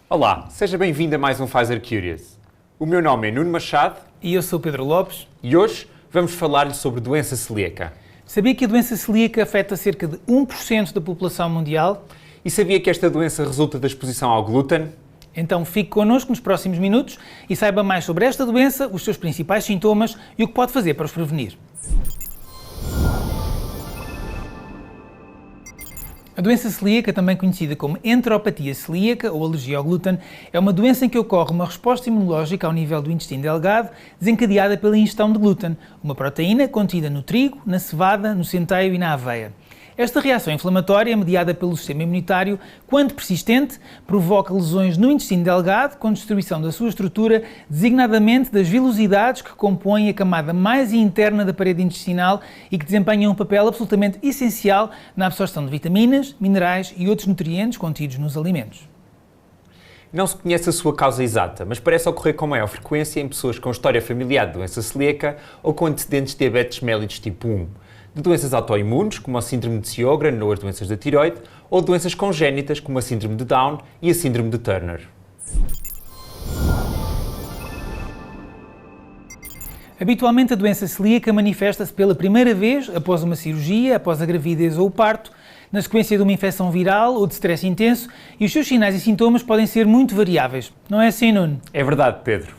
Olá, seja bem-vindo a mais um Pfizer Curious. O meu nome é Nuno Machado. E eu sou Pedro Lopes. E hoje vamos falar-lhe sobre doença celíaca. Sabia que a doença celíaca afeta cerca de 1% da população mundial? E sabia que esta doença resulta da exposição ao glúten? Então fique connosco nos próximos minutos e saiba mais sobre esta doença, os seus principais sintomas e o que pode fazer para os prevenir. A doença celíaca, também conhecida como enteropatia celíaca ou alergia ao glúten, é uma doença em que ocorre uma resposta imunológica ao nível do intestino delgado desencadeada pela ingestão de glúten, uma proteína contida no trigo, na cevada, no centeio e na aveia. Esta reação inflamatória, mediada pelo sistema imunitário, quando persistente, provoca lesões no intestino delgado com destruição da sua estrutura, designadamente das vilosidades que compõem a camada mais interna da parede intestinal e que desempenham um papel absolutamente essencial na absorção de vitaminas, minerais e outros nutrientes contidos nos alimentos. Não se conhece a sua causa exata, mas parece ocorrer com maior frequência em pessoas com história familiar de doença celíaca ou com antecedentes de diabetes mellitus tipo 1. De doenças autoimunes, como a síndrome de Sjögren ou as doenças da tiroide, ou doenças congénitas, como a síndrome de Down e a síndrome de Turner. Habitualmente a doença celíaca manifesta-se pela primeira vez após uma cirurgia, após a gravidez ou o parto, na sequência de uma infecção viral ou de stress intenso, e os seus sinais e sintomas podem ser muito variáveis. Não é assim, Nuno? É verdade, Pedro.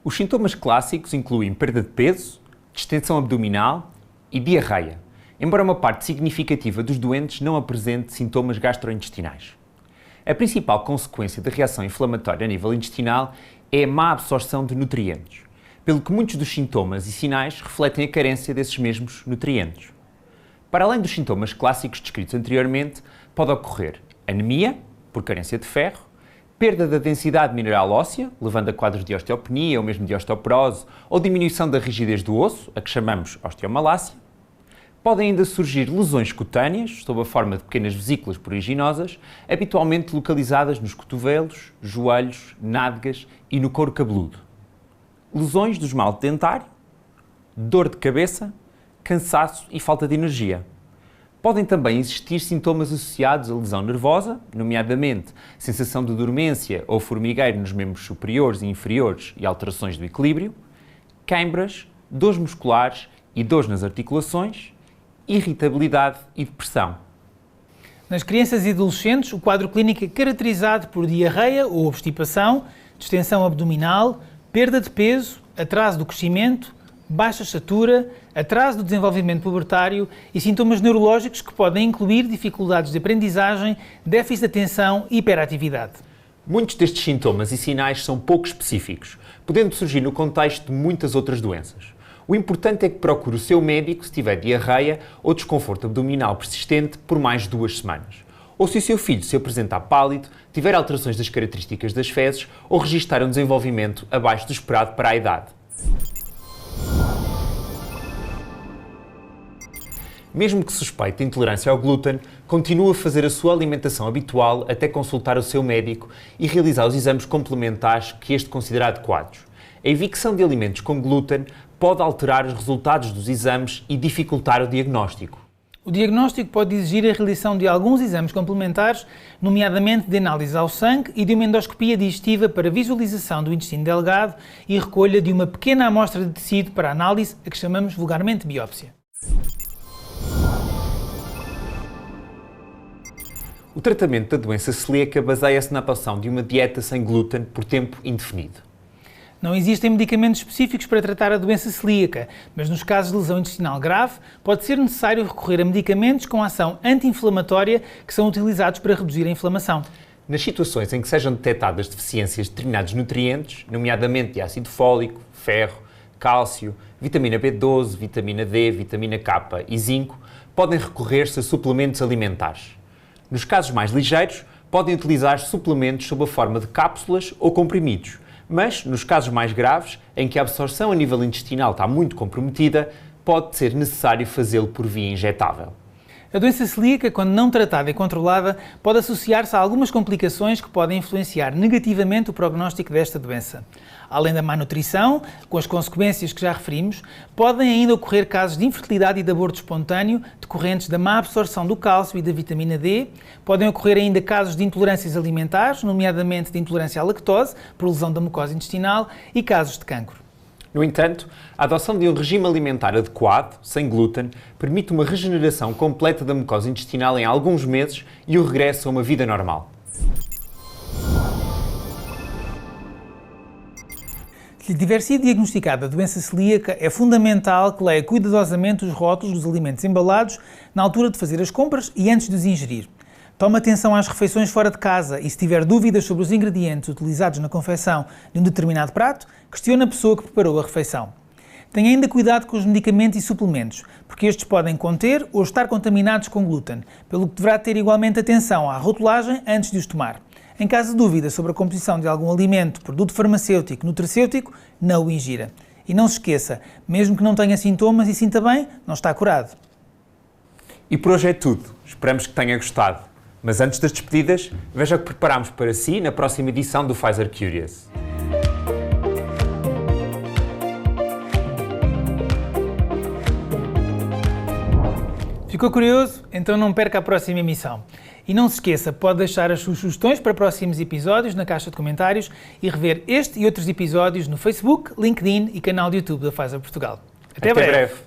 Os sintomas clássicos incluem perda de peso, distensão abdominal e diarreia, embora uma parte significativa dos doentes não apresente sintomas gastrointestinais. A principal consequência da reação inflamatória a nível intestinal é a má absorção de nutrientes, pelo que muitos dos sintomas e sinais refletem a carência desses mesmos nutrientes. Para além dos sintomas clássicos descritos anteriormente, pode ocorrer anemia, por carência de ferro, perda da densidade mineral óssea, levando a quadros de osteopenia ou mesmo de osteoporose, ou diminuição da rigidez do osso, a que chamamos osteomalácia. Podem ainda surgir lesões cutâneas, sob a forma de pequenas vesículas pruriginosas, habitualmente localizadas nos cotovelos, joelhos, nádegas e no couro cabeludo. Lesões do esmalte dentário, dor de cabeça, cansaço e falta de energia. Podem também existir sintomas associados à lesão nervosa, nomeadamente sensação de dormência ou formigueiro nos membros superiores e inferiores e alterações do equilíbrio, queimbras, dores musculares e dores nas articulações, irritabilidade e depressão. Nas crianças e adolescentes, o quadro clínico é caracterizado por diarreia ou obstipação, distensão abdominal, perda de peso, atraso do crescimento, baixa estatura, atraso do desenvolvimento pubertário e sintomas neurológicos que podem incluir dificuldades de aprendizagem, déficit de atenção e hiperatividade. Muitos destes sintomas e sinais são pouco específicos, podendo surgir no contexto de muitas outras doenças. O importante é que procure o seu médico se tiver diarreia ou desconforto abdominal persistente por mais de 2 semanas. Ou se o seu filho se apresentar pálido, tiver alterações das características das fezes ou registrar um desenvolvimento abaixo do esperado para a idade. Mesmo que suspeite de intolerância ao glúten, continue a fazer a sua alimentação habitual até consultar o seu médico e realizar os exames complementares que este considera adequados. A evicção de alimentos com glúten pode alterar os resultados dos exames e dificultar o diagnóstico. O diagnóstico pode exigir a realização de alguns exames complementares, nomeadamente de análise ao sangue e de uma endoscopia digestiva para visualização do intestino delgado e recolha de uma pequena amostra de tecido para análise, a que chamamos vulgarmente biópsia. O tratamento da doença celíaca baseia-se na adoção de uma dieta sem glúten por tempo indefinido. Não existem medicamentos específicos para tratar a doença celíaca, mas nos casos de lesão intestinal grave, pode ser necessário recorrer a medicamentos com ação anti-inflamatória que são utilizados para reduzir a inflamação. Nas situações em que sejam detectadas deficiências de determinados nutrientes, nomeadamente de ácido fólico, ferro, cálcio, vitamina B12, vitamina D, vitamina K e zinco, podem recorrer-se a suplementos alimentares. Nos casos mais ligeiros, podem utilizar suplementos sob a forma de cápsulas ou comprimidos, mas nos casos mais graves, em que a absorção a nível intestinal está muito comprometida, pode ser necessário fazê-lo por via injetável. A doença celíaca, quando não tratada e controlada, pode associar-se a algumas complicações que podem influenciar negativamente o prognóstico desta doença. Além da má nutrição, com as consequências que já referimos, podem ainda ocorrer casos de infertilidade e de aborto espontâneo decorrentes da má absorção do cálcio e da vitamina D. Podem ocorrer ainda casos de intolerâncias alimentares, nomeadamente de intolerância à lactose, por lesão da mucosa intestinal, e casos de cancro. No entanto, a adoção de um regime alimentar adequado, sem glúten, permite uma regeneração completa da mucosa intestinal em alguns meses e o regresso a uma vida normal. Se lhe tiver sido diagnosticada a doença celíaca, é fundamental que leia cuidadosamente os rótulos dos alimentos embalados na altura de fazer as compras e antes de os ingerir. Tome atenção às refeições fora de casa e, se tiver dúvidas sobre os ingredientes utilizados na confecção de um determinado prato, questione a pessoa que preparou a refeição. Tenha ainda cuidado com os medicamentos e suplementos, porque estes podem conter ou estar contaminados com glúten, pelo que deverá ter igualmente atenção à rotulagem antes de os tomar. Em caso de dúvida sobre a composição de algum alimento, produto farmacêutico, nutracêutico, não o ingira. E não se esqueça, mesmo que não tenha sintomas e sinta bem, não está curado. E por hoje é tudo. Esperamos que tenha gostado. Mas antes das despedidas, veja o que preparámos para si na próxima edição do Pfizer Curious. Ficou curioso? Então não perca a próxima emissão. E não se esqueça, pode deixar as suas sugestões para próximos episódios na caixa de comentários e rever este e outros episódios no Facebook, LinkedIn e canal de YouTube da Pfizer Portugal. Até breve!